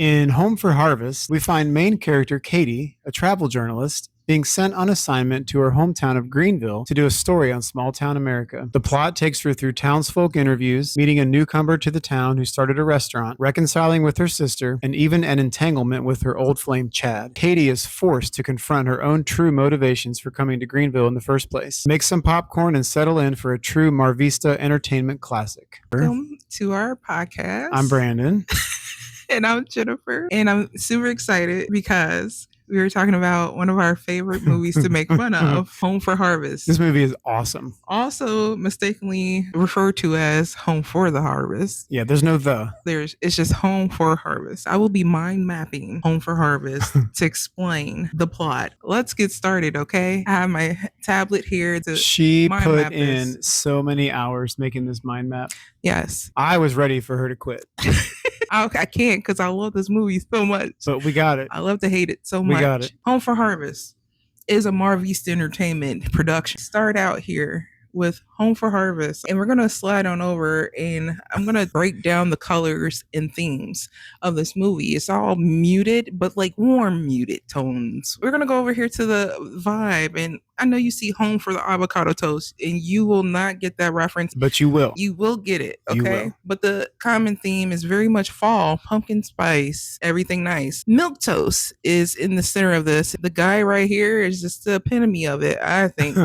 In Home for Harvest, we find main character Katie, a travel journalist, being sent on assignment to her hometown of Greenville to do a story on small town America. The plot takes her through townsfolk interviews, meeting a newcomer to the town who started a restaurant, reconciling with her sister, and even an entanglement with her old flame Chad. Katie is forced to confront her own true motivations for coming to Greenville in the first place. Make some popcorn and settle in for a true Marvista Entertainment classic. Welcome to our podcast. I'm Brandon. And I'm Jennifer. And I'm super excited because we were talking about one of our favorite movies to make fun of, Home for Harvest. This movie is awesome. Also mistakenly referred to as Home for the Harvest. Yeah, there's no the. It's just Home for Harvest. I will be mind mapping Home for Harvest to explain the plot. Let's get started, okay? I have my tablet here to She mind put map in this. so many hours making this mind map. Yes. I was ready for her to quit, I can't because I love this movie so much. but we got it. I love to hate it so much. We got it. Home for Harvest is a Marvista Entertainment production. Start out here with Home for Harvest, and we're going to slide on over and I'm going to break down the colors and themes of this movie. It's all muted, but like warm muted tones. We're going to go over here to the vibe, and I know you see Home for the Avocado Toast, and you will not get that reference. But you will. You will get it, You okay? will. But the common theme is very much fall, pumpkin spice, everything nice. Milk toast is in the center of this. The guy right here is just the epitome of it, I think.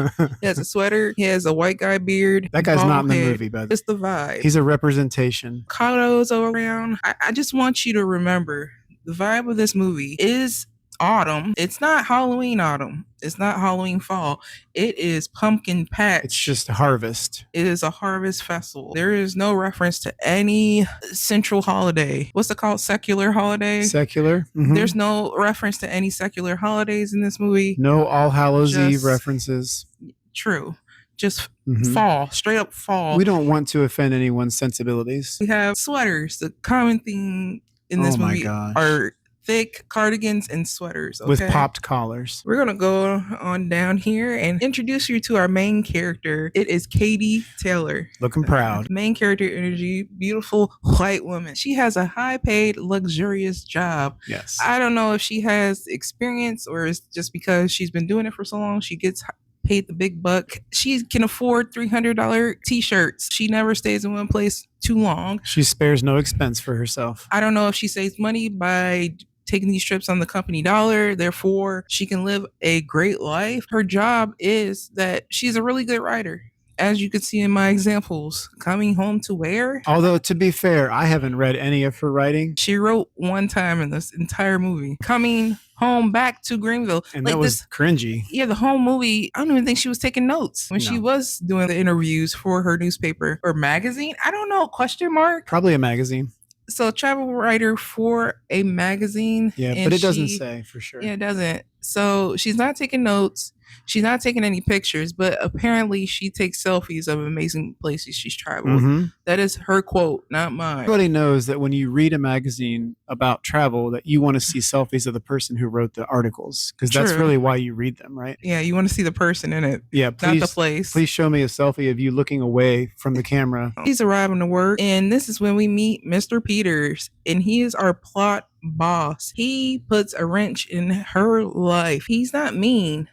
He has a sweater. He has a white guy beard. That guy's not in the bald head. movie, but It's the vibe. he's a representation. Avocados all around. I just want you to remember the vibe of this movie is autumn. It's not Halloween autumn. It's not Halloween fall. It is pumpkin patch. It's just harvest. It is a harvest festival. There is no reference to any central holiday. What's it called? Secular holiday? Secular. Mhm. There's no reference to any secular holidays in this movie. No All Hallows Eve Just- references. True. Just Mhm. fall. Straight up fall. We don't want to offend anyone's sensibilities. We have sweaters. The common theme in this Oh my movie gosh. are thick cardigans and sweaters. Okay? With popped collars. We're going to go on down here and introduce you to our main character. It is Katie Taylor. Looking proud. Main character energy, beautiful white woman. She has a high paid, luxurious job. Yes. I don't know if she has experience or it's just because she's been doing it for so long, she gets paid the big buck. She can afford $300 t-shirts. She never stays in one place too long. She spares no expense for herself. I don't know if she saves money by taking these trips on the company dollar. Therefore, she can live a great life. Her job is that she's a really good writer. As you can see in my examples, Coming Home to Where? Although, to be fair, I haven't read any of her writing. She wrote one time in this entire movie. Coming Home Back to Greenville. And Like that was cringy. Yeah, the whole movie, I don't even think she was taking notes when she No. was doing the interviews for her newspaper or magazine. I don't know, question mark. Probably a magazine. So travel writer for a magazine. Yeah, and but it doesn't she- say for sure. Yeah, it doesn't. So she's not taking notes. She's not taking any pictures, but apparently she takes selfies of amazing places she's traveled. Mhm. That is her quote, not mine. Everybody knows that when you read a magazine about travel, that you want to see selfies of the person who wrote the articles, because that's True. really why you read them, right? Yeah, you want to see the person in it, Yeah, not the please, place. please show me a selfie of you looking away from the camera. He's arriving to work, and this is when we meet Mr. Peters, and he is our plot boss. He puts a wrench in her life. He's not mean,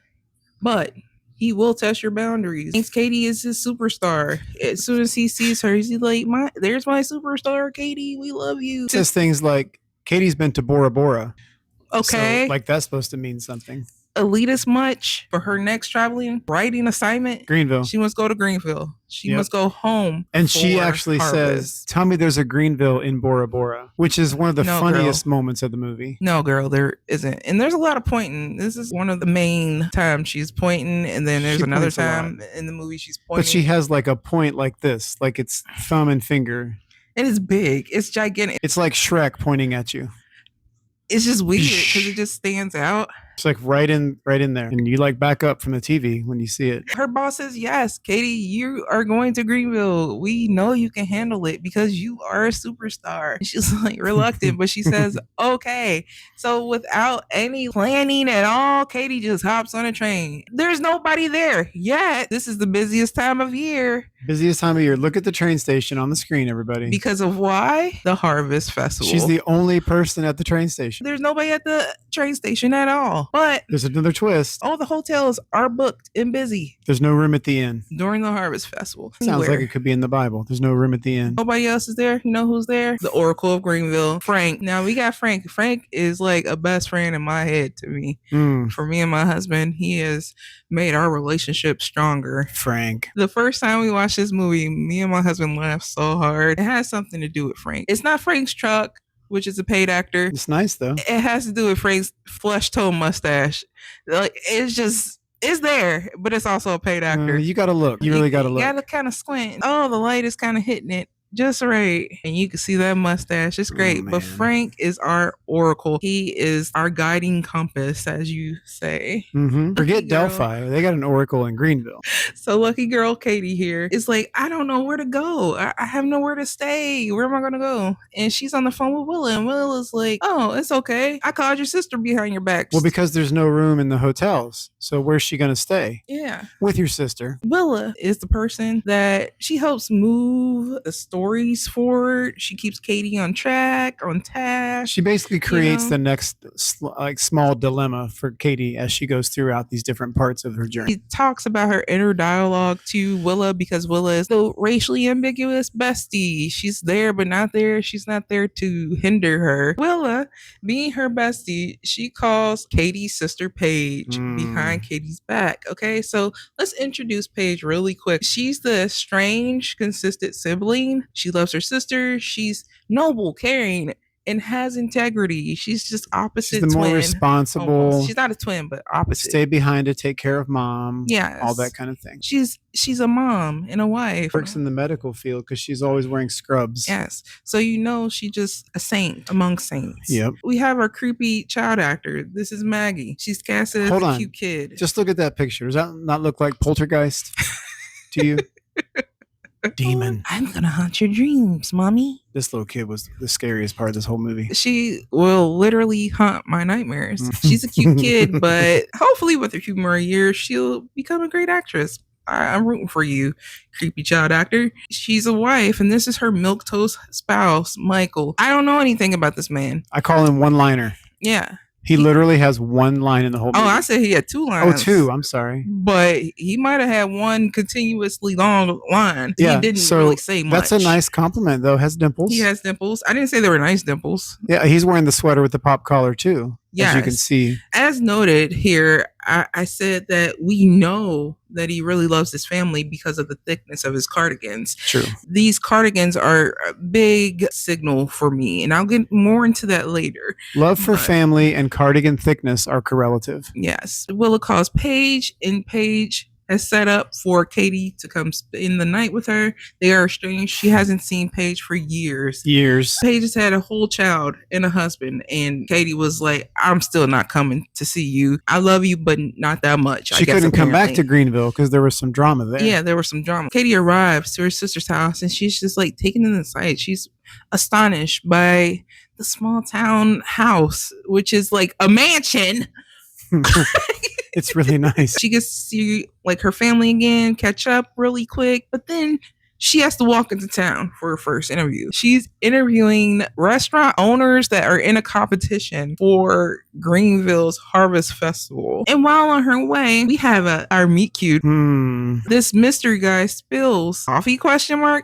but he will test your boundaries. Thinks Katie is his superstar. As soon as he sees her, he's like, there's my superstar, Katie. We love you. It says things like, Katie's been to Bora Bora. Okay. So, like, that's supposed to mean something. Elitist much for her next traveling writing assignment. Greenville. She must go to Greenville. She Yep. must go home. And she for actually says, harvest. tell me there's a Greenville in Bora Bora, which is one of the No, funniest moments of the movie. No, girl, there isn't. And there's a lot of pointing. This is one of the main times she's pointing. And then there's She another points a lot. time in the movie she's pointing. But she has like a point like this, like it's thumb and finger. And it's big. It's gigantic. It's like Shrek pointing at you. It's just weird because it just stands out. It's like right in there. And you like back up from the TV when you see it. Her boss says, yes, Katie, you are going to Greenville. We know you can handle it because you are a superstar. She's like reluctant, but she says, okay. So without any planning at all, Katie just hops on a train. There's nobody there yet. This is the busiest time of year. Busiest time of year. Look at the train station on the screen, everybody. Because of why? The Harvest Festival. She's the only person at the train station. There's nobody at the train station at all. But there's another twist. All the hotels are booked and busy. There's no room at the inn. During the Harvest Festival. Sounds like it could be in the Bible. There's no room at the inn. Nobody else is there. You know who's there? The Oracle of Greenville. Frank. Now we got Frank. Frank is like a best friend in my head to me. For me and my husband, he has made our relationship stronger. Frank. The first time we watched this movie, me and my husband laughed so hard. It has something to do with Frank. It's not Frank's truck, which is a paid actor. It's nice though. It has to do with Frank's flesh tone mustache. Like it's there, but it's also a paid actor. You gotta look. You really gotta look. You gotta kind of squint. Oh, the light is kind of hitting it just right, and you can see that mustache. It's great. But Frank is our oracle. He is our guiding compass, as you say. Forget Delphi. They got an oracle in Greenville. So lucky girl Katie here is like, I don't know where to go. I have nowhere to stay. Where am I gonna go? And she's on the phone with Willa, and Willa's like, oh, it's okay. I called your sister behind your back. Well, because there's no room in the hotels. So where's she gonna stay? Yeah. With your sister. Willa is the person that she helps move the stories forward. She keeps Katie on track, on task. She basically creates the next small dilemma for Katie as she goes throughout these different parts of her journey. She talks about her inner dialogue to Willa because Willa is the racially ambiguous bestie. She's there but not there. She's not there to hinder her. Willa, being her bestie, she calls Katie's sister Paige behind Katie's back. Okay, so let's introduce Paige really quick. She's the strange, consistent sibling. She loves her sister. She's noble, caring, and has integrity. She's just opposite. She's the twin, more responsible. almost. She's not a twin, but opposite. Stay behind to take care of mom. Yeah, all that kind of thing. She's a mom and a wife. Works in the medical field because she's always wearing scrubs. Yes, so she's just a saint among saints. Yep. We have our creepy child actor. This is Maggie. She's casted as a cute kid. Just look at that picture. Does that not look like Poltergeist to you? Demon. I'm gonna haunt your dreams, mommy. This little kid was the scariest part of this whole movie. She will literally haunt my nightmares. She's a cute kid, but hopefully with her few more years, she'll become a great actress. I'm rooting for you, creepy child actor. She's a wife, and this is her milquetoast spouse, Michael. I don't know anything about this man. I call him one-liner. Yeah. He literally has one line in the whole movie. Oh, I said he had two lines. Oh, two. I'm sorry. But he might have had one continuously long line. Yeah, he didn't really say much. That's a nice compliment, though. Has dimples. He has dimples. I didn't say they were nice dimples. Yeah, he's wearing the sweater with the pop collar, too. Yes. As you can see. As noted here, I said that we know that he really loves his family because of the thickness of his cardigans. True. These cardigans are a big signal for me, and I'll get more into that later. Love for family and cardigan thickness are correlative. Yes. Willa calls Paige, and Paige has set up for Katie to come spend the night with her. They are estranged. She hasn't seen Paige for years. Paige has had a whole child and a husband, and Katie was like, I'm still not coming to see you. I love you, but not that much. She couldn't come back to Greenville because there was some drama there. Yeah, there was some drama. Katie arrives to her sister's house, and she's just like taken in the sight. She's astonished by the small town house, which is like a mansion. It's really nice. She gets to see like her family again, catch up really quick, but then she has to walk into town for her first interview. She's interviewing restaurant owners that are in a competition for Greenville's Harvest Festival. And while on her way, we have our meet cute. This mystery guy spills coffee ?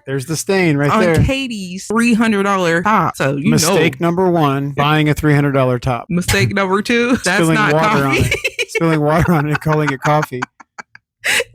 There's the stain right on there. Katie's $300 top. So Mistake number one, buying a $300 top. Mistake number two, that's spilling not water coffee. On it. Spilling water on it and calling it coffee.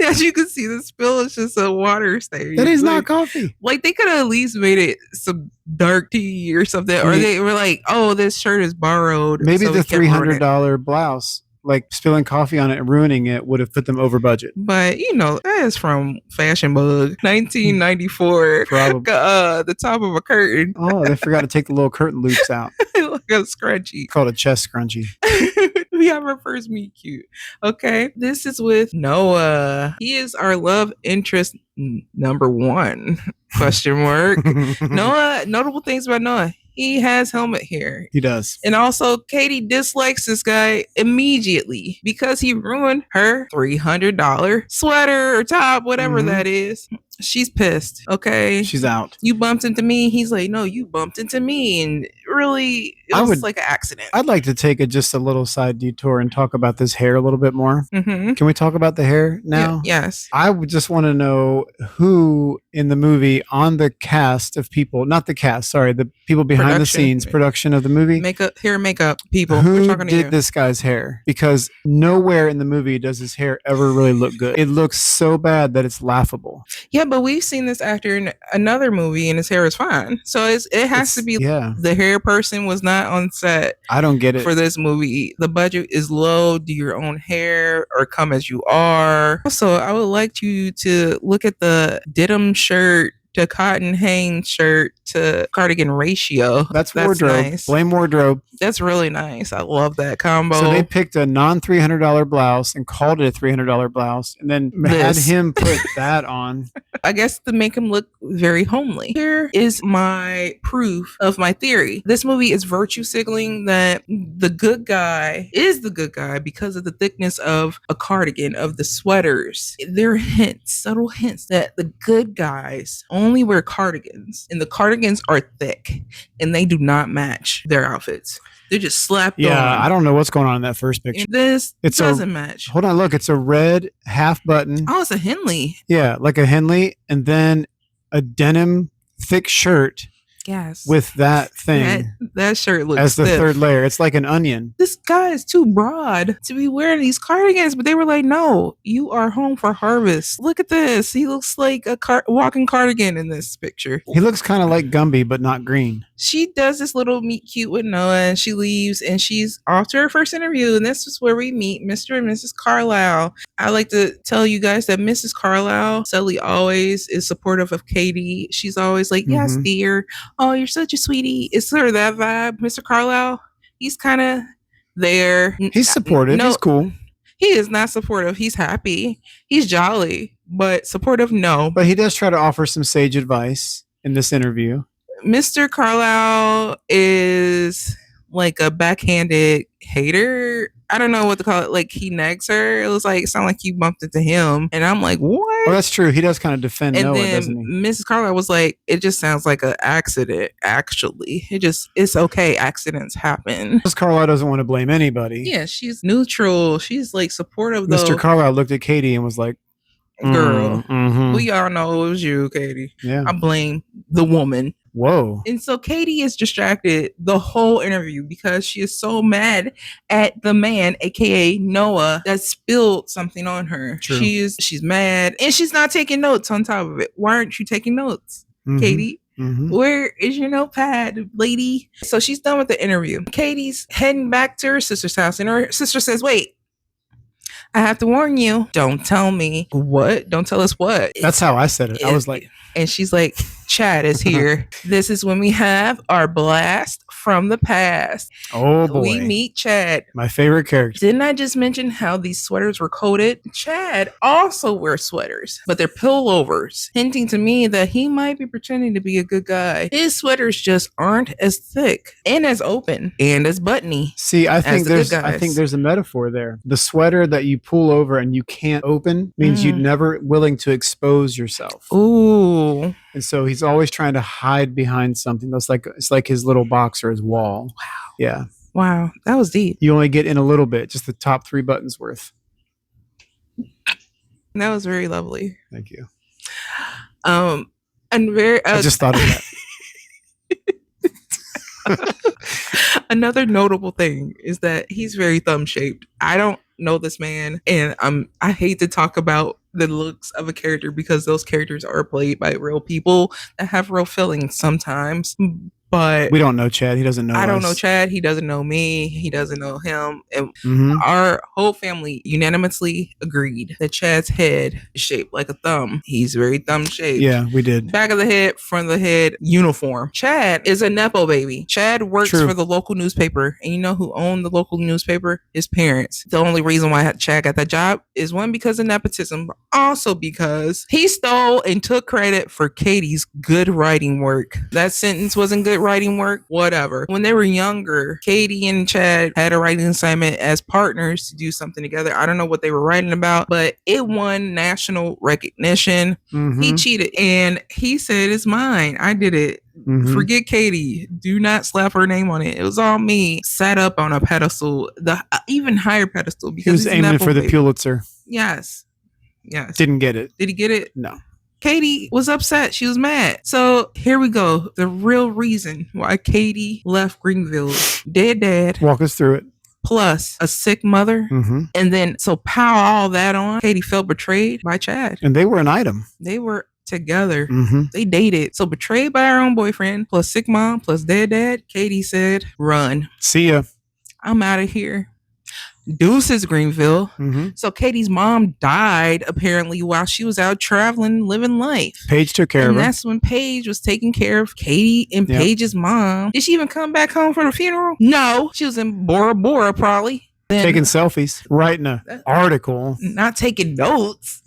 As you can see, the spill is just a water stain. That is not coffee. Like, they could have at least made it some dark tea or something. Or they were like, oh, this shirt is borrowed. Maybe the $300 blouse, like spilling coffee on it and ruining it, would have put them over budget. But, that is from Fashion Bug, 1994. Probably. The top of a curtain. Oh, they forgot to take the little curtain loops out. Like a scrunchie. Called a chest scrunchie. We have our first meet cute. Okay. This is with Noah. He is our love interest number one. ? Noah, notable things about Noah. He has helmet hair. He does. And also, Katie dislikes this guy immediately because he ruined her $300 sweater or top, whatever that is. She's pissed. Okay. She's out. You bumped into me. He's like, no, you bumped into me. And really, it was like an accident. I'd like to take just a little side detour and talk about this hair a little bit more. Mm-hmm. Can we talk about the hair now? Yes. I would just want to know who in the movie on the cast of people, not the cast, sorry, the people behind the scenes, production of the movie. Makeup people. Who did this guy's hair? Because nowhere in the movie does his hair ever really look good. It looks so bad that it's laughable. Yeah, but we've seen this actor in another movie and his hair is fine. So it has to be the hair person was not on set. I don't get it. For this movie, the budget is low. Do your own hair or come as you are. Also, I would like you to look at the denim shirt to cotton Hanes shirt to cardigan ratio. That's wardrobe. Nice. Blame wardrobe. That's really nice. I love that combo. So they picked a non-$300 blouse and called it a $300 blouse and then had him put that on. I guess to make him look very homely. Here is my proof of my theory. This movie is virtue signaling that the good guy is the good guy because of the thickness of a cardigan, of the sweaters. There are hints, subtle hints that the good guys only wear cardigans, and the cardigans are thick, and they do not match their outfits. They're just slapped on. Yeah, I don't know what's going on in that first picture. And it doesn't match. Hold on, look. It's a red half button. Oh, it's a Henley. Yeah, like a Henley, and then a denim thick shirt. Yes. With that thing. That shirt looks as the stiff. Third layer. It's like an onion. This guy is too broad to be wearing these cardigans, but they were like, no, you are home for harvest. Look at this. He looks like a walking cardigan in this picture. He looks kind of like Gumby, but not green. She does this little meet cute with Noah, and she leaves, and she's off to her first interview, and this is where we meet Mr. and Mrs. Carlisle. I like to tell you guys that Mrs. Carlisle, Sally, always is supportive of Katie. She's always like, yes, dear. Oh, you're such a sweetie. It's sort of that vibe. Mr. Carlisle, he's kind of there. He's supportive. He's cool. He is not supportive. He's happy. He's jolly, but supportive, no. But he does try to offer some sage advice in this interview. Mr. Carlisle is like a backhanded hater. I don't know what to call it. Like, he nags her. It was like, it sounded like you bumped into him. And I'm like, what? Oh, that's true. He does kind of defend Noah, doesn't he? Mrs. Carlisle was like, it just sounds like an accident, actually. It's okay. Accidents happen. Mrs. Carlisle doesn't want to blame anybody. Yeah, she's neutral. She's like supportive, though. Mr. Carlisle looked at Katie and was like, girl, we all know it was you, Katie. Yeah. I blame the woman. Whoa. And so Katie is distracted the whole interview because she is so mad at the man, aka Noah, that spilled something on her. True. She's mad and she's not taking notes on top of it. Why aren't you taking notes, Katie? Where is your notepad, lady? So she's done with the interview. Katie's heading back to her sister's house, and her sister says, wait, I have to warn you. Don't tell me. What? Don't tell us what? That's how I said it. I was like... And she's like, Chad is here. This is when we have our blast from the past. Oh, boy. We meet Chad. My favorite character. Didn't I just mention how these sweaters were coated? Chad also wears sweaters, but they're pullovers, hinting to me that he might be pretending to be a good guy. His sweaters just aren't as thick and as open and as buttony. See, I think there's a metaphor there. The sweater that you pull over and you can't open means you're never willing to expose yourself. Ooh. And so he's always trying to hide behind something. It's like his little box or his wall. Wow. Yeah. Wow. That was deep. You only get in a little bit, just the top 3 buttons worth. That was very lovely. Thank you. And very. I just thought of that. Another notable thing is that he's very thumb shaped. I don't know this man, and I hate to talk about the looks of a character because those characters are played by real people that have real feelings sometimes. But we don't know Chad. He doesn't know I don't us. know Chad. He doesn't know me. He doesn't know him. And our whole family unanimously agreed that Chad's head is shaped like a thumb. He's very thumb shaped. Yeah, we did. Back of the head, front of the head, uniform. Chad is a Nepo baby. Chad works for the local newspaper. And you know who owned the local newspaper? His parents. The only reason why Chad got that job is one, because of nepotism, but also because he stole and took credit for Katie's good writing work. That sentence wasn't good writing work, whatever. When they were younger, Katie and Chad had a writing assignment as partners to do something together. I don't know what they were writing about, but it won national recognition. He cheated and he said, it's mine. I did it. Forget Katie. Do not slap her name on it. It was all me. Sat up on a pedestal, the even higher pedestal, because he was aiming for the Pulitzer. Yes. Didn't get it. Did he get it? No. Katie was upset. She was mad. So here we go. The real reason why Katie left Greenville. Dead dad. Walk us through it. Plus a sick mother. And then, so power all that on. Katie felt betrayed by Chad. And they were an item. They were together. They dated. So betrayed by her own boyfriend, plus sick mom, plus dead dad. Katie said, run. See ya. I'm out of here. Deuces, Greenville. So Katie's mom died apparently while she was out traveling, living life. Paige took care of her. And that's when Paige was taking care of Katie and Paige's mom. Did she even come back home for the funeral? No. She was in Bora Bora probably. Then, taking selfies, writing an article. Not taking notes.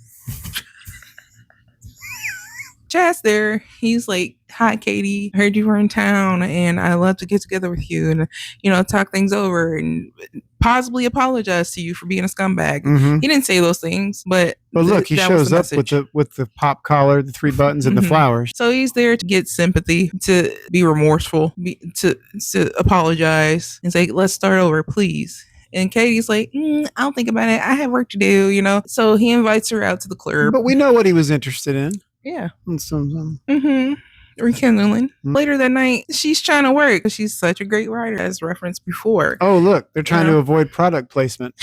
Chad's there. He's like, hi, Katie. I heard you were in town and I love to get together with you and, you know, talk things over and possibly apologize to you for being a scumbag. He didn't say those things, but look, he shows up with the pop collar, the 3 buttons and the flowers. So he's there to get sympathy, to be remorseful, to apologize and say, let's start over, please. And Katie's like, I'll think about it. I have work to do, you know? So he invites her out to the club. But we know what he was interested in. Yeah. Rekindling. Later that night, she's trying to work. She's such a great writer, as referenced before. Oh, look, they're trying to avoid product placement.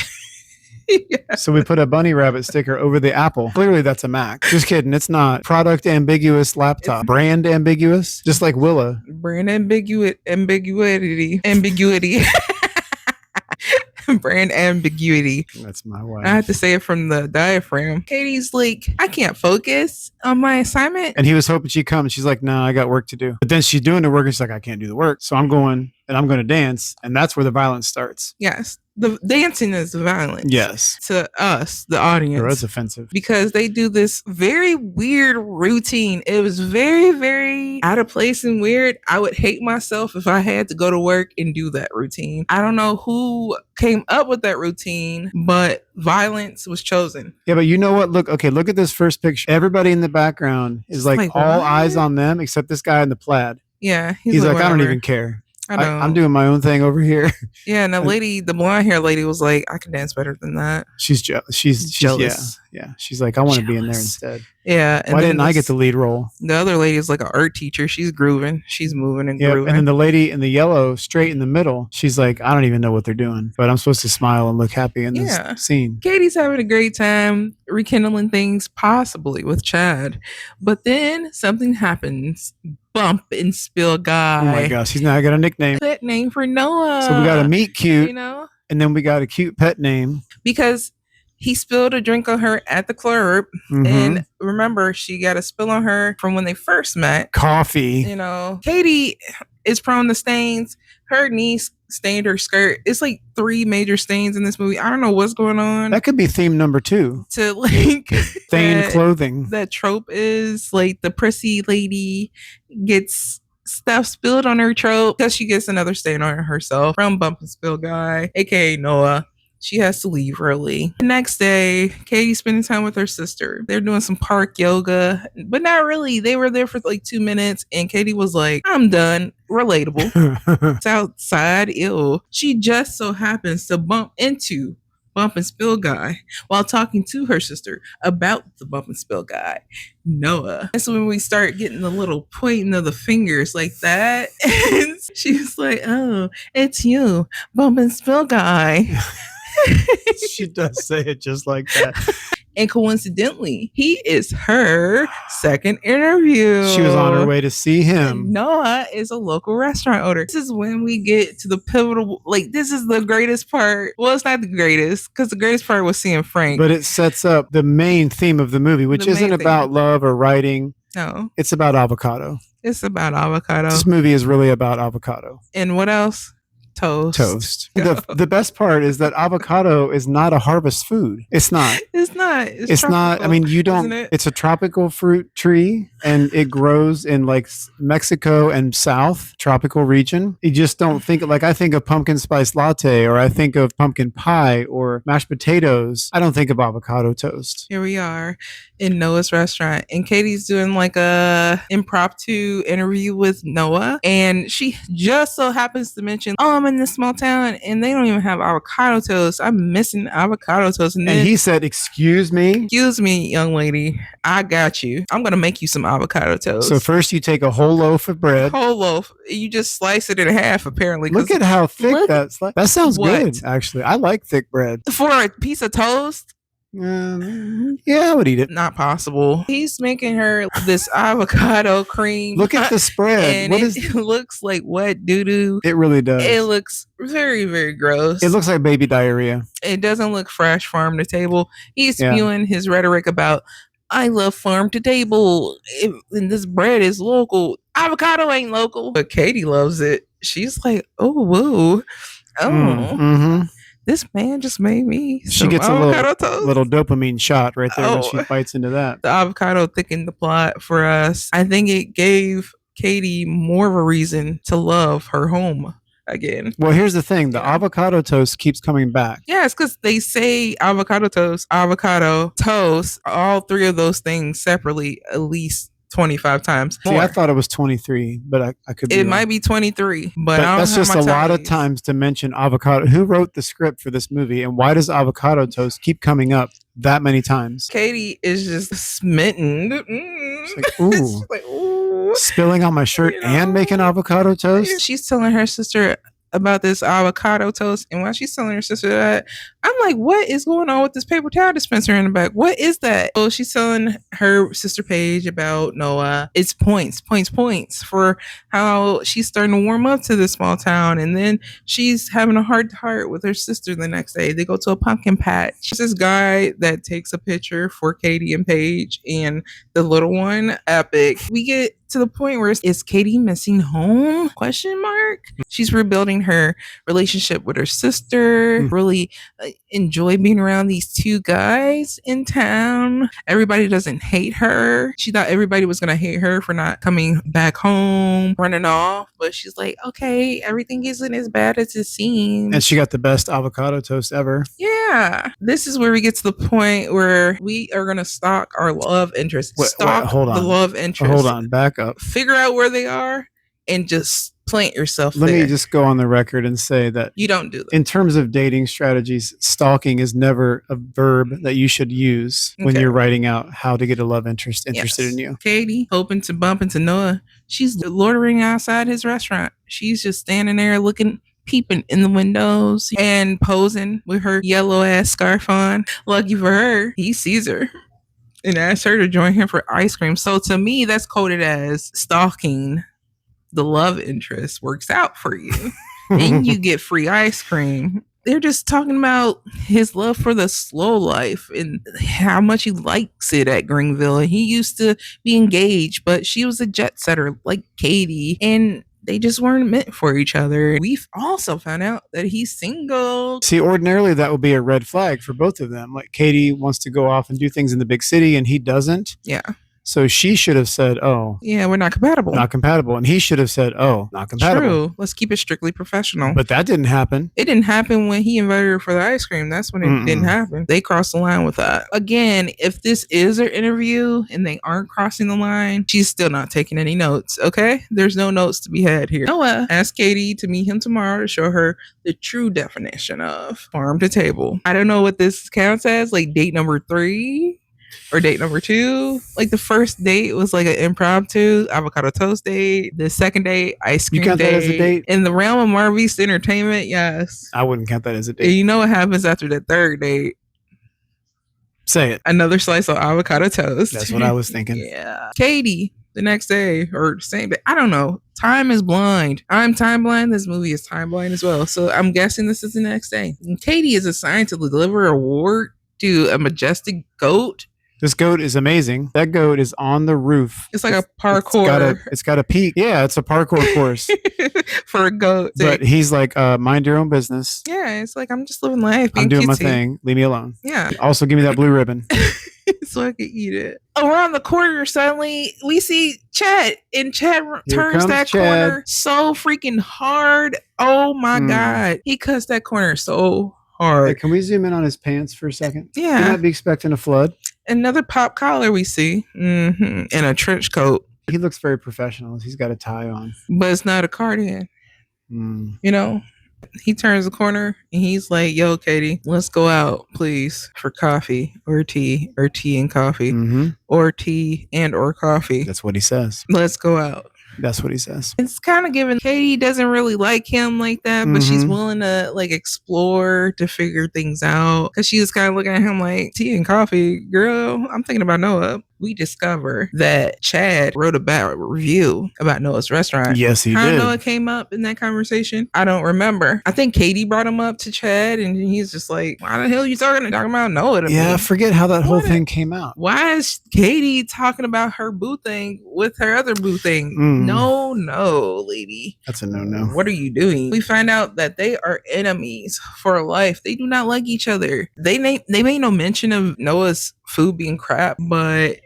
So we put a bunny rabbit sticker over the Apple. Clearly that's a Mac. Just kidding. It's not. Product ambiguous laptop. Brand ambiguous. Just like Willa. Brand ambiguity. Brand ambiguity. That's my wife. I had to say it from the diaphragm. Katie's like, I can't focus on my assignment. And he was hoping she'd come. And she's like, no, I got work to do. But then she's doing the work and she's like, I can't do the work. So I'm going and I'm going to dance. And that's where the violence starts. Yes. The dancing is violent. Yes. To us, the audience. That's offensive. Because they do this very weird routine. It was very, very out of place and weird. I would hate myself if I had to go to work and do that routine. I don't know who came up with that routine, but violence was chosen. Yeah, but you know what? Look at this first picture. Everybody in the background is like all eyes on them except this guy in the plaid. Yeah. He's like, I don't even care. I'm doing my own thing over here. Yeah, and the blonde hair lady was like, I can dance better than that. She's jealous. Yeah. She's like, I want to be in there instead. Yeah. Why didn't I get the lead role? The other lady is like an art teacher. She's grooving. She's moving and grooving. And then the lady in the yellow, straight in the middle, she's like, I don't even know what they're doing, but I'm supposed to smile and look happy in this scene. Katie's having a great time rekindling things, possibly with Chad. But then something happens. Bump and Spill Guy. Oh my gosh, he's now got a nickname. Pet name for Noah. So we got to meet cute, you know, and then we got a cute pet name because he spilled a drink on her at the club, and remember, she got a spill on her from when they first met. Coffee. You know, Katie is prone to stains. Her niece stained her skirt. It's like 3 major stains in this movie. I don't know what's going on. That could be theme number 2. To like stained clothing. That trope is like the prissy lady gets stuff spilled on her trope because she gets another stain on herself from Bump and Spill Guy, aka Noah. She has to leave early. The next day, Katie's spending time with her sister. They're doing some park yoga, but not really. They were there for like 2 minutes, and Katie was like, I'm done. Relatable. It's outside. Ew. She just so happens to bump into Bump and Spill Guy while talking to her sister about the Bump and Spill Guy, Noah. That's when we start getting the little pointing of the fingers like that. And she's like, oh, it's you, Bump and Spill Guy. She does say it just like that. And coincidentally, he is her second interview. She was on her way to see him. And Noah is a local restaurant owner. This is when we get to the pivotal, like, this is the greatest part. Well, it's not the greatest, because the greatest part was seeing Frank. But it sets up the main theme of the movie, which isn't about love or writing. No. It's about avocado. It's about avocado. This movie is really about avocado. And what else? Toast. The best part is that avocado is not a harvest food. It's not. It's not. It's not. I mean, you don't. It's a tropical fruit tree, and it grows in like Mexico and South tropical region. You just don't think like I think of pumpkin spice latte, or I think of pumpkin pie, or mashed potatoes. I don't think of avocado toast. Here we are in Noah's restaurant, and Katie's doing like a impromptu interview with Noah, and she just so happens to mention, "Oh, I'm in this small town, and they don't even have avocado toast. I'm missing avocado toast." And he said, "Excuse me, young lady, I got you. I'm gonna make you some avocado toast." So first, you take a whole loaf of bread. Whole loaf. You just slice it in half. Apparently, look at how thick that sounds good. Actually, I like thick bread for a piece of toast. Yeah, I would eat it. Not possible. He's making her this avocado cream. Look at the spread. And it looks like wet doo-doo. It really does. It looks very, very gross. It looks like baby diarrhea. It doesn't look fresh, farm to table. He's spewing his rhetoric about, I love farm to table, and this bread is local. Avocado ain't local. But Katie loves it. She's like, oh, whoa. Oh. Mm-hmm. This man just made me she gets a little dopamine shot right there when she bites into that. The avocado thickened the plot for us. I think it gave Katie more of a reason to love her home again. Well, here's the thing. The avocado toast keeps coming back. Yeah, it's because they say avocado toast, all three of those things separately at least 25 times. See, I thought it was 23, but I could be wrong. Might be 23, but I don't that's just a lot of times to mention avocado. Who wrote the script for this movie, and why does avocado toast keep coming up that many times? Katie is just smitten. Like, ooh. Like, ooh. Spilling on my shirt and making avocado toast? She's telling her sister about this avocado toast, and while she's telling her sister that, I'm like, what is going on with this paper towel dispenser in the back? What is that? So she's telling her sister Paige about Noah. It's points for how she's starting to warm up to this small town, and then she's having a heart to heart with her sister the next day. They go to a pumpkin patch. There's this guy that takes a picture for Katie and Paige and the little one. Epic. We get to the point where is Katie missing home? ? She's rebuilding her relationship with her sister. Really enjoy being around these two guys in town. Everybody doesn't hate her. She thought everybody was gonna hate her for not coming back home, running off, but she's like, okay, everything isn't as bad as it seems. And she got the best avocado toast ever. Yeah. This is where we get to the point where we are gonna stalk our love interest. Hold on. The love interest. Hold on, back up. Figure out where they are and just plant yourself Let there. me just go on the record and say that you don't do that. In terms of dating strategies, stalking is never a verb that you should use when you're writing out how to get a love interest interested in you. Katie, hoping to bump into Noah, she's loitering outside his restaurant. She's just standing there peeping in the windows and posing with her yellow ass scarf on. Lucky for her, he sees her and asks her to join him for ice cream. So to me, that's coded as stalking. The love interest works out for you and you get free ice cream. They're just talking about his love for the slow life and how much he likes it at Greenville. And he used to be engaged, but she was a jet setter like Katie, and they just weren't meant for each other. We've also found out that he's single. See, ordinarily that would be a red flag for both of them. Like Katie wants to go off and do things in the big city and he doesn't. Yeah. So she should have said, oh. Yeah, we're not compatible. Not compatible. And he should have said, oh, not compatible. True. Let's keep it strictly professional. But that didn't happen. It didn't happen when he invited her for the ice cream. That's when it didn't happen. They crossed the line with that. Again, if this is her interview and they aren't crossing the line, she's still not taking any notes, okay? There's no notes to be had here. Noah asked Katie to meet him tomorrow to show her the true definition of farm to table. I don't know what this counts as, like date number 3. Or date number 2. Like the first date was like an impromptu avocado toast date. The second date, ice cream date. You count that as a date? In the realm of Marvista Entertainment, yes. I wouldn't count that as a date. And you know what happens after the third date? Say it. Another slice of avocado toast. That's what I was thinking. Yeah. Katie, the next day or same day. I don't know. Time is blind. I'm time blind. This movie is time blind as well. So I'm guessing this is the next day. And Katie is assigned to deliver a award to a majestic goat. This goat is amazing. That goat is on the roof. It's like a parkour. It's got a peak. Yeah, it's a parkour course. For a goat. But he's like, mind your own business. Yeah, it's like, I'm just living life. I'm doing my cutesy. thing. Leave me alone. Yeah. Also, give me that blue ribbon. So I could eat it. Around the corner, suddenly we see Chad, and Chad turns that corner so freaking hard. Oh my God. He cuts that corner so hard. Hey, can we zoom in on his pants for a second? Yeah. You might be expecting a flood. Another pop collar we see, and a trench coat. He looks very professional. He's got a tie on. But it's not a cardigan. You know? He turns the corner and he's like, yo, Katie, let's go out, please, for coffee or tea and coffee or tea and or coffee. That's what he says. Let's go out. That's what he says. It's kind of given Katie doesn't really like him like that, but she's willing to like explore to figure things out. Because she was kind of looking at him like, tea and coffee, girl, I'm thinking about Noah. We discover that Chad wrote a bad review about Noah's restaurant. Yes, he How did. Noah came up in that conversation, I don't remember. I think Katie brought him up to Chad, and he's just like, why the hell are you talking about Noah to me? Yeah, I forget how that whole thing came out. Why is Katie talking about her boo thing with her other boo thing? No, lady. That's a no-no. What are you doing? We find out that they are enemies for life. They do not like each other. They made no mention of Noah's food being crap, but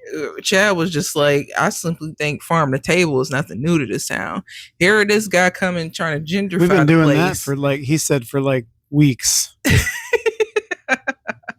Chad was just like, I simply think farm to table is nothing new to this town. Here it is, guy coming trying to gentrify. We've been doing the that place. for like, he said, for like weeks.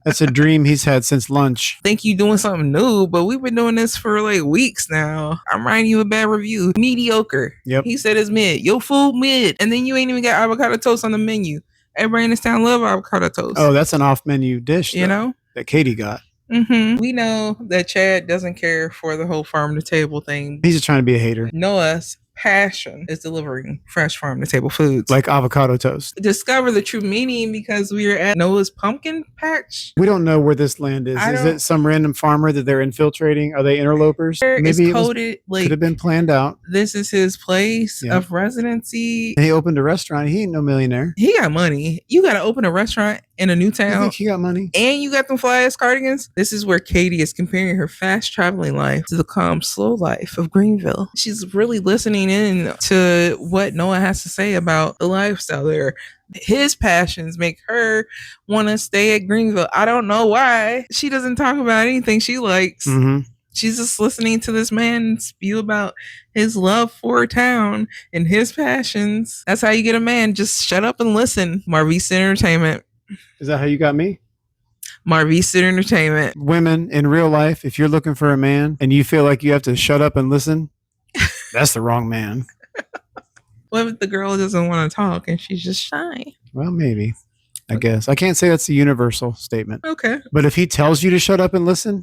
That's a dream he's had since lunch. Think you doing something new, but we've been doing this for like weeks now. I'm writing you a bad review. Mediocre. Yep. He said it's mid. Your food mid. And then you ain't even got avocado toast on the menu. Everybody in this town love avocado toast. Oh, that's an off-menu dish, though, you know, that Katie got. We know that Chad doesn't care for the whole farm to table thing. He's just trying to be a hater. Noah's passion is delivering fresh farm to table foods like avocado toast. Discover the true meaning because we are at Noah's pumpkin patch. We don't know where this land is. Is it some random farmer that they're infiltrating? Are they interlopers? Maybe it's coded like could have been planned out. This is his place of residency. And he opened a restaurant. He ain't no millionaire. He got money. You got to open a restaurant in a new town. I think he got money. And you got them fly ass cardigans. This is where Katie is comparing her fast traveling life to the calm, slow life of Greenville. She's really listening in to what Noah has to say about the lifestyle there. His passions make her want to stay at Greenville. I don't know why. She doesn't talk about anything she likes. She's just listening to this man spew about his love for a town and his passions. That's how you get a man. Just shut up and listen. Marvista Entertainment. Is that how you got me? Marvista Entertainment. Women, in real life, if you're looking for a man and you feel like you have to shut up and listen, that's the wrong man. What if the girl doesn't want to talk and she's just shy? Well, maybe. I guess. I can't say that's a universal statement. Okay. But if he tells you to shut up and listen,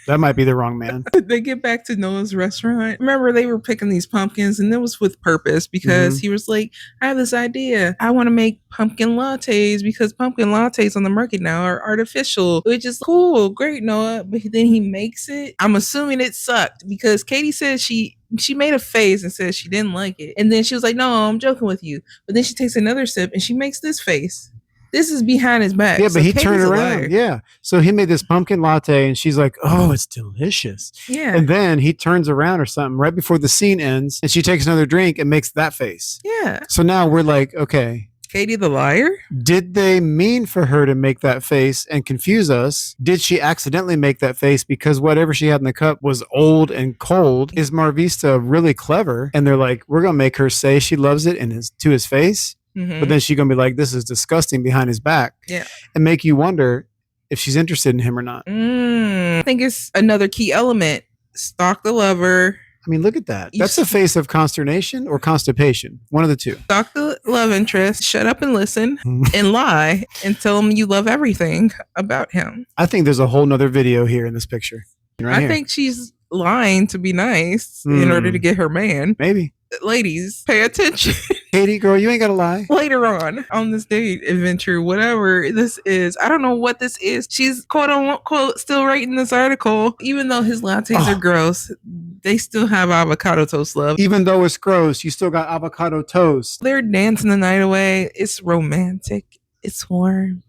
that might be the wrong man. They get back to Noah's restaurant. Remember, they were picking these pumpkins, and it was with purpose because he was like, I have this idea. I want to make pumpkin lattes because pumpkin lattes on the market now are artificial, which is cool. Great, Noah. But then he makes it. I'm assuming it sucked because Katie said she made a face and said she didn't like it. And then she was like, no, I'm joking with you. But then she takes another sip and she makes this face. This is behind his back. Yeah, but so he Katie's turned around. Yeah. So he made this pumpkin latte and she's like, oh, it's delicious. Yeah. And then he turns around or something right before the scene ends and she takes another drink and makes that face. Yeah. So now we're like, okay. Katie the liar? Did they mean for her to make that face and confuse us? Did she accidentally make that face because whatever she had in the cup was old and cold? Is Marvista really clever? And they're like, we're going to make her say she loves it to his face. But then she's going to be like, this is disgusting behind his back. Yeah. And make you wonder if she's interested in him or not. I think it's another key element. Stalk the lover. I mean, look at that. That's a face of consternation or constipation. One of the two. Stalk the love interest. Shut up and listen and lie and tell him you love everything about him. I think there's a whole nother video here in this picture. I think she's lying to be nice in order to get her man. Maybe. Ladies, pay attention. Katie, girl, you ain't got to lie. Later on this date adventure, whatever this is, I don't know what this is. She's quote unquote still writing this article. Even though his lattes are gross, they still have avocado toast love. Even though it's gross, you still got avocado toast. They're dancing the night away. It's romantic. It's warm.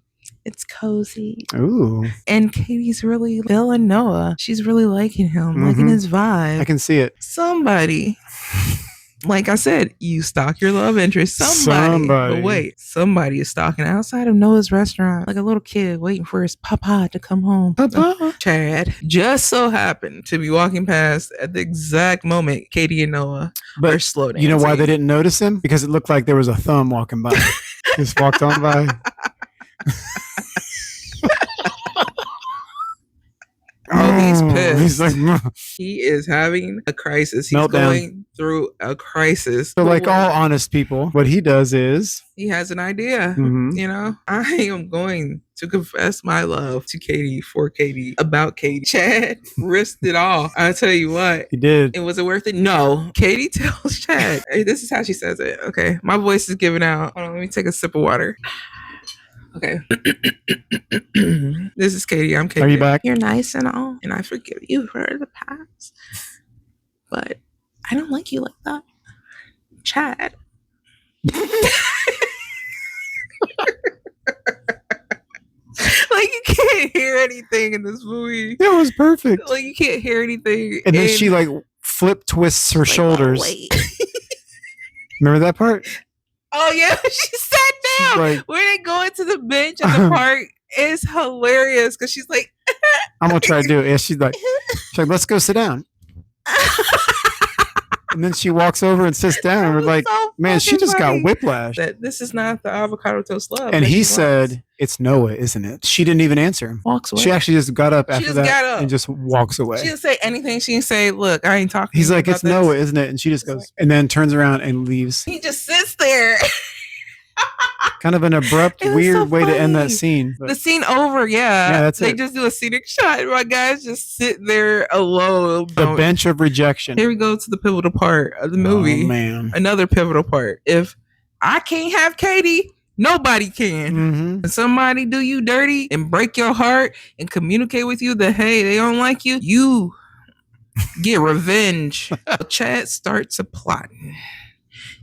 It's cozy. Ooh. And Katie's really feeling Noah. She's really liking him, liking his vibe. I can see it. Somebody, like I said, you stalk your love interest. Somebody. But wait, somebody is stalking outside of Noah's restaurant, like a little kid waiting for his papa to come home. Papa. Chad just so happened to be walking past at the exact moment Katie and Noah are slow dancing. You know why they didn't notice him? Because it looked like there was a thumb walking by. Just walked on by. Oh, he's pissed. He's like, he is having a crisis. He's Meltdown. going through a crisis. So, like all honest people, what he does is he has an idea. You know, I am going to confess my love to Katie for Katie about Katie. Chad risked it all. I'll tell you what. He did. And was it worth it? No. Katie tells Chad. Hey, this is how she says it. Okay. My voice is giving out. Hold on, let me take a sip of water. Okay. This is Katie. I'm Katie. Are you back? You're nice and all, and I forgive you for the past. But I don't like you like that. Chad. Like, you can't hear anything in this movie. It was perfect. Like, you can't hear anything. And then she like flip twists her shoulders. Remember that part? Oh yeah, she sat down. Like, when they go into the bench at the park, it's hilarious because she's like, I'm gonna try to do it. Yeah, she's like, let's go sit down. And then she walks over and sits down, and we're like, so man, she just got whiplash. That this is not the avocado toast love. And he said, it's Noah, isn't it? She didn't even answer him. Walks away. She actually just got up after that and just walks away. She didn't say anything. She didn't say, look, I ain't talking. He's like, it's Noah, isn't it? And she just goes, and then turns around and leaves. He just sits there. Kind of an abrupt, weird way to end that scene. The scene over, yeah. That's they it. just do a scenic shot. My guys just sit there alone. The bench of rejection. Here we go to the pivotal part of the movie. Oh, man. Another pivotal part. If I can't have Katie, nobody can. If somebody do you dirty and break your heart and communicate with you that, hey, they don't like you, you get revenge. Chad starts a plotting.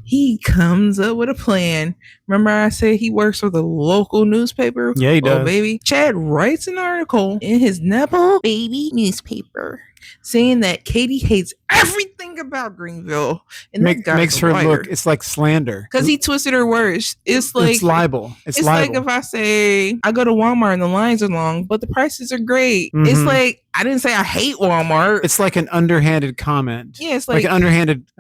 He comes up with a plan. Remember I said he works for the local newspaper? Yeah, he does. Oh, baby. Chad writes an article in his Nepo Baby newspaper saying that Katie hates everything about Greenville. And makes her look, it's like slander. Because he twisted her words. It's like... It's libel. It's libel. Like if I say, I go to Walmart and the lines are long, but the prices are great. It's like, I didn't say I hate Walmart. It's like an underhanded comment. Yeah, it's like an underhanded...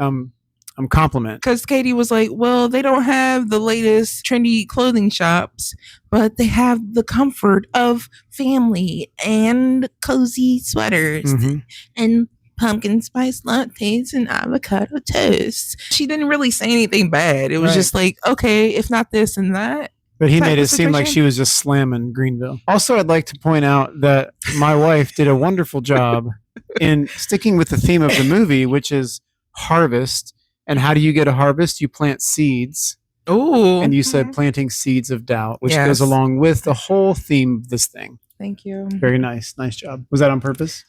compliment. Because Katie was like, well, they don't have the latest trendy clothing shops, but they have the comfort of family and cozy sweaters and pumpkin spice lattes and avocado toast. She didn't really say anything bad. It was just like, okay, if not this and that. But he made it seem like she was just slamming Greenville. Also, I'd like to point out that my wife did a wonderful job in sticking with the theme of the movie, which is harvest. And how do you get a harvest? You plant seeds. Oh. And you said planting seeds of doubt, which goes along with the whole theme of this thing. Thank you. Very nice. Nice job. Was that on purpose?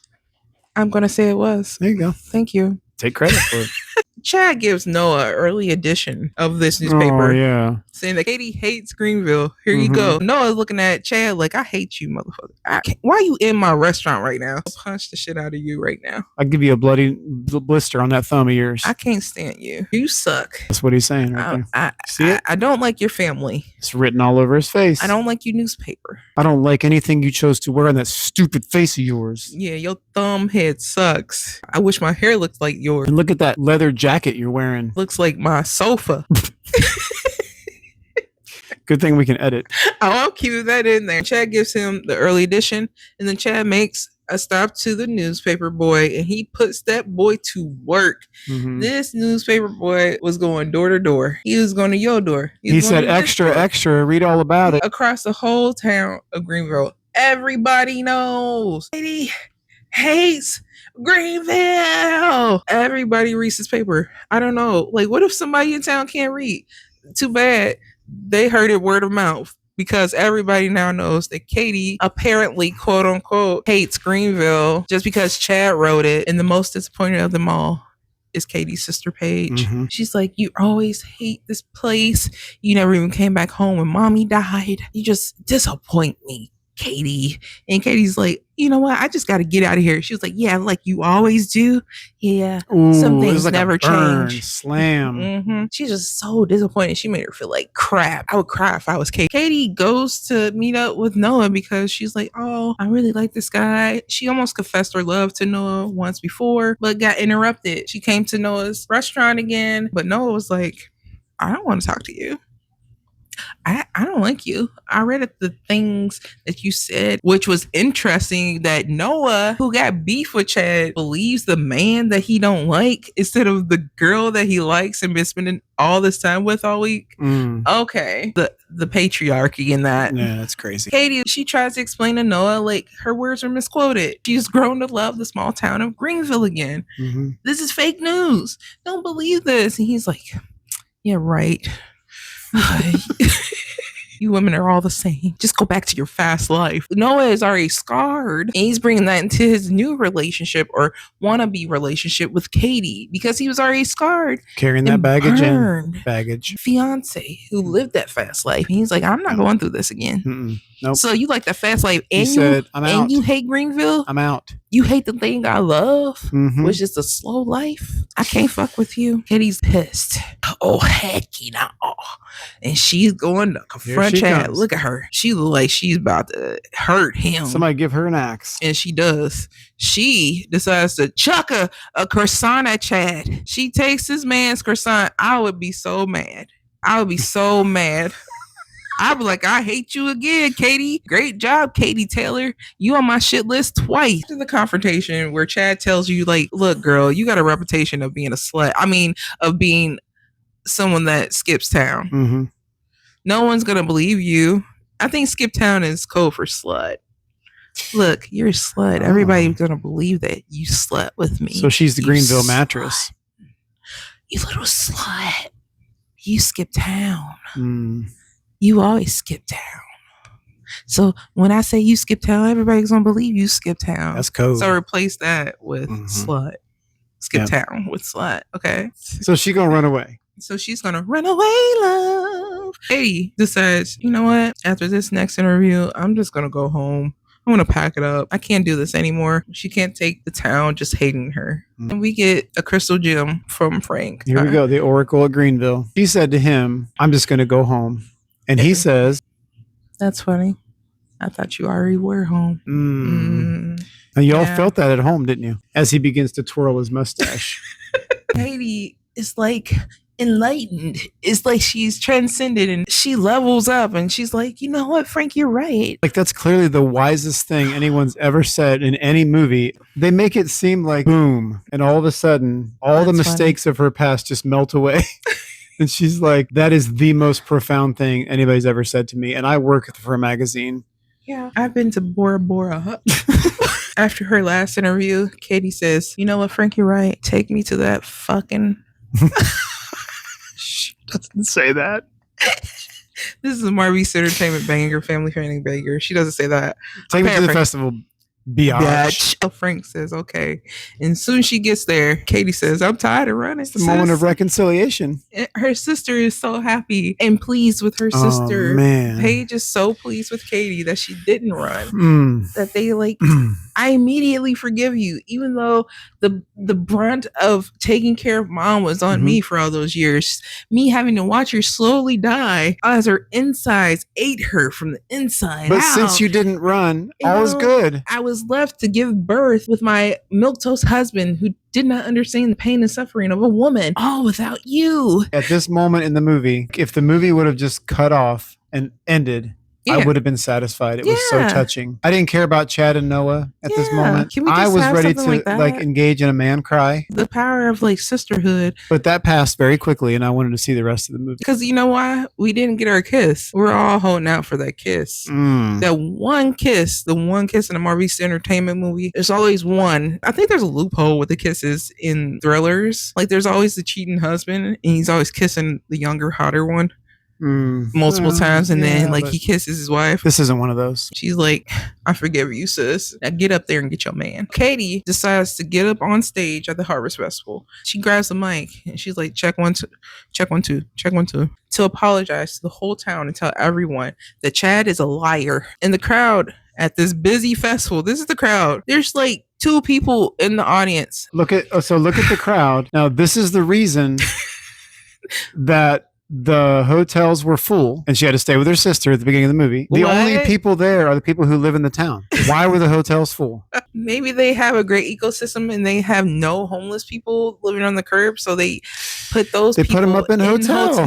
I'm going to say it was. There you go. Thank you. Take credit for it. Chad gives Noah an early edition of this newspaper. Oh, yeah. Saying that Katie hates Greenville. Here you go. Noah's looking at Chad like, I hate you, motherfucker. Why are you in my restaurant right now? I'll punch the shit out of you right now. I'll give you a bloody blister on that thumb of yours. I can't stand you. You suck. That's what he's saying right there. See it? I don't like your family. It's written all over his face. I don't like your newspaper. I don't like anything you chose to wear on that stupid face of yours. Yeah, your thumb head sucks. I wish my hair looked like yours. And look at that leather jacket you're wearing. Looks like my sofa. Good thing we can edit. I'll keep that in there. Chad gives him the early edition, and then Chad makes a stop to the newspaper boy, and he puts that boy to work. This newspaper boy was going door to door. He was going to your door. He said, extra, extra, read all about it. Across the whole town of Greenville. Everybody knows. Katie hates Greenville. Everybody reads this paper. I don't know. Like, what if somebody in town can't read? Too bad. They heard it word of mouth because everybody now knows that Katie apparently, quote unquote, hates Greenville just because Chad wrote it. And the most disappointed of them all is Katie's sister Paige. Mhm. She's like, you always hate this place. You never even came back home when mommy died. You just disappoint me, Katie. And Katie's like, you know what? I just got to get out of here. She was like, yeah, like you always do. Yeah. Some Ooh, it was things like never a burn, change. slam. She's just so disappointed. She made her feel like crap. I would cry if I was Katie. Katie goes to meet up with Noah because she's like, oh, I really like this guy. She almost confessed her love to Noah once before, but got interrupted. She came to Noah's restaurant again, but Noah was like, I don't want to talk to you. I don't like you. I read the things that you said, which was interesting that Noah, who got beef with Chad, believes the man that he don't like instead of the girl that he likes and been spending all this time with all week. Okay. The patriarchy in that. Yeah, that's crazy. Katie, she tries to explain to Noah, like, her words are misquoted. She's grown to love the small town of Greenville again. This is fake news. Don't believe this. And he's like, yeah, right. You women are all the same. Just go back to your fast life. Noah is already scarred, and he's bringing that into his new relationship or wannabe relationship with Katie because he was already scarred. Carrying that baggage in. Baggage. Fiance who lived that fast life. And he's like, I'm not going through this again. Nope. So you like that fast life and I'm out. And you hate Greenville? I'm out. You hate the thing I love, which is the slow life. I can't fuck with you. Katie's pissed. Oh, heck no. And she's going to confront Chad. Look at her. She looks like she's about to hurt him. Somebody give her an axe. And she does. She decides to chuck a croissant at Chad. She takes this man's croissant. I would be so mad. I'd be like, I hate you again, Katie. Great job, Katie Taylor. You on my shit list twice. After the confrontation where Chad tells you, like, look, girl, you got a reputation of being a slut. I mean, of being someone that skips town. No one's going to believe you. I think skip town is code for slut. Look, you're a slut. Everybody's going to believe that you slept with me. So she's the Greenville mattress. You little slut. You skip town. You always skip town. So when I say you skip town, everybody's gonna believe you skip town. That's code. So replace that with slut. Skip town with slut. Okay. So she's gonna run away. So she's gonna run away, love. Katie decides, you know what? After this next interview, I'm just gonna go home. I'm gonna pack it up. I can't do this anymore. She can't take the town just hating her. And we get a crystal gem from Frank. Here we go. The Oracle of Greenville. She said to him, I'm just gonna go home. And he says, that's funny. I thought you already were home. And you all felt that at home, didn't you? As he begins to twirl his mustache. Katie is like enlightened. It's like she's transcended and she levels up and she's like, you know what, Frank, you're right. Like, that's clearly the wisest thing anyone's ever said in any movie. They make it seem like boom. And all of a sudden, all the mistakes of her past just melt away. And she's like, that is the most profound thing anybody's ever said to me. And I work for a magazine. Yeah. I've been to Bora Bora. After her last interview, Katie says, you know what, Frank, you're right. Take me to that fucking... She doesn't say that. This is a Marvista Entertainment banger, family friendly banger. She doesn't say that. Take me to the festival. Biatch. Frank says, okay. And soon she gets there, Katie says, I'm tired of running. It's the moment of reconciliation. Her sister is so happy and pleased with her sister. Oh, man. Paige is so pleased with Katie that she didn't run. That they like, I immediately forgive you, even though the brunt of taking care of mom was on me for all those years. Me having to watch her slowly die as her insides ate her from the inside But out. since you didn't run, all is good. I was left to give birth with my milquetoast husband who did not understand the pain and suffering of a woman, all without you. At this moment in the movie, if the movie would have just cut off and ended, I would have been satisfied. It was so touching. I didn't care about Chad and Noah at this moment. I was ready to like engage in a man cry. The power of like sisterhood. But that passed very quickly and I wanted to see the rest of the movie. Because you know why? We didn't get our kiss. We're all holding out for that kiss. That one kiss, the one kiss in a Marvista Entertainment movie. There's always one. I think there's a loophole with the kisses in thrillers. Like there's always the cheating husband and he's always kissing the younger, hotter one. multiple times, and then like but he kisses his wife. this isn't one of those. She's like, I forgive you, sis. Now get up there and get your man. Katie decides to get up on stage at the Harvest Festival. She grabs the mic and she's like, check 1 2, check 1 2, check 1 2, to apologize to the whole town and tell everyone that Chad is a liar. And the crowd at this busy festival, this is the crowd. There's like 2 people in the audience. Look at the crowd. Now, this is the reason that the hotels were full and she had to stay with her sister at the beginning of the movie. The only people there are the people who live in the town. Why were the hotels full? Maybe they have a great ecosystem and they have no homeless people living on the curb, so they put those people put them up in hotels.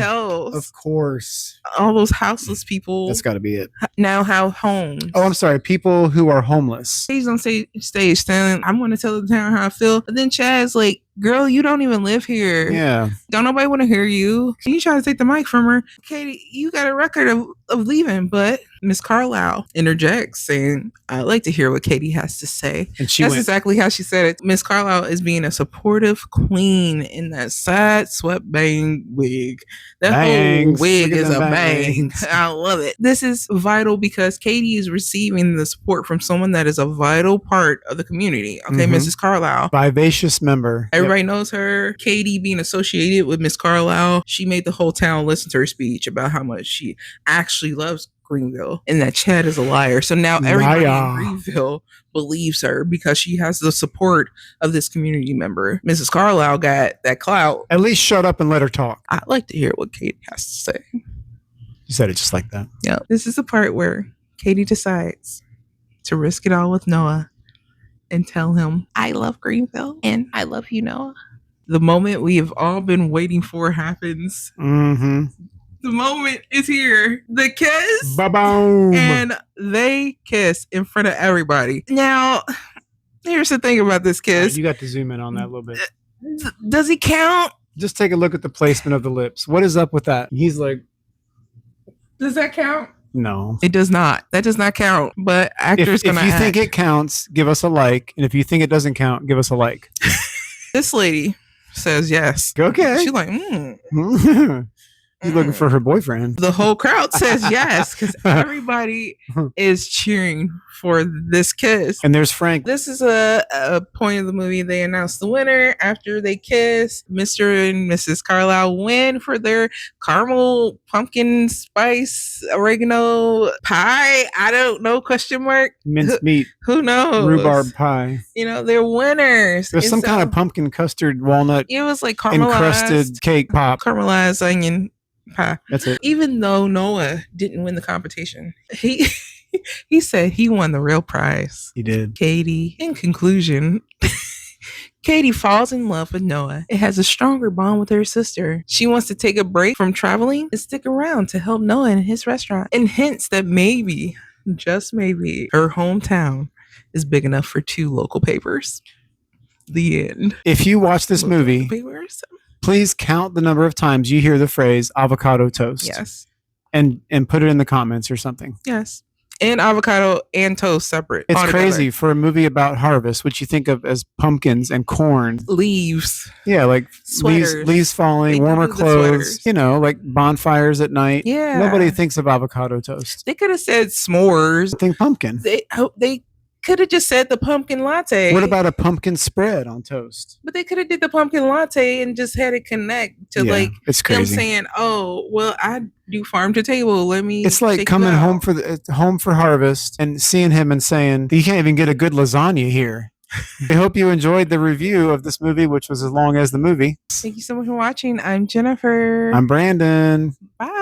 Of course. All those houseless people That's got to be it. now have homes. Oh, I'm sorry. People who are homeless. He's on stage saying, I'm going to tell the town how I feel. But then Chad's like, girl, you don't even live here. Yeah. Don't nobody want to hear you. You trying to take the mic from her. Katie, you got a record of leaving, but Miss Carlisle interjects saying, I'd like to hear what Katie has to say. And That's exactly how she said it. Miss Carlisle is being a supportive queen in that side swept bang wig. That whole wig is a bang. I love it. This is vital because Katie is receiving the support from someone that is a vital part of the community. Okay, Mrs. Carlisle. Vivacious member. Everybody knows her. Katie being associated with Miss Carlisle, she made the whole town listen to her speech about how much she actually loves Greenville and that Chad is a liar. So now everybody in Greenville believes her because she has the support of this community member. Mrs. Carlisle got that clout. At least shut up and let her talk. I'd like to hear what Katie has to say. You said it just like that. Yeah. This is the part where Katie decides to risk it all with Noah and tell him, I love Greenville and I love you, Noah. The moment we have all been waiting for happens. The moment is here. The kiss. Ba-boom. And they kiss in front of everybody. Now, here's the thing about this kiss. Right, you got to zoom in on that a little bit. Does he count? Just take a look at the placement of the lips. What is up with that? He's like... Does that count? No. It does not. That does not count. But actors gonna If you think it counts, give us a like. And if you think it doesn't count, give us a like. This lady says yes. Okay. She's like, She's looking for her boyfriend. The whole crowd says yes because everybody is cheering for this kiss. And there's Frank. This is a point of the movie. They announce the winner after they kiss. Mr. and Mrs. Carlisle win for their caramel pumpkin spice oregano pie. I don't know, question mark. Minced meat. Who knows? Rhubarb pie. You know, they're winners. There's some kind of pumpkin custard walnut. It was like caramelized, encrusted cake pop. Caramelized onion pie. That's it. Even though Noah didn't win the competition, he said he won the real prize. He did. Katie, in conclusion, Katie falls in love with Noah and has a stronger bond with her sister. She wants to take a break from traveling and stick around to help Noah in his restaurant, and hints that maybe, just maybe, her hometown is big enough for 2 local papers. The end. If you watch this movie, please count the number of times you hear the phrase avocado toast. Yes. And put it in the comments or something. Yes. And avocado and toast separate. It's crazy for a movie about harvest, which you think of as pumpkins and corn. Leaves. Yeah, like leaves falling, warmer clothes, you know, like bonfires at night. Yeah. Nobody thinks of avocado toast. They could have said s'mores. I think pumpkin. They could have just said the pumpkin latte. What about a pumpkin spread on toast? But they could have did the pumpkin latte and just had it connect to it's crazy. Them saying, "Oh, well, I do farm to table. Let me." It's like coming home for harvest and seeing him and saying, "You can't even get a good lasagna here." I hope you enjoyed the review of this movie, which was as long as the movie. Thank you so much for watching. I'm Jennifer. I'm Brandon. Bye.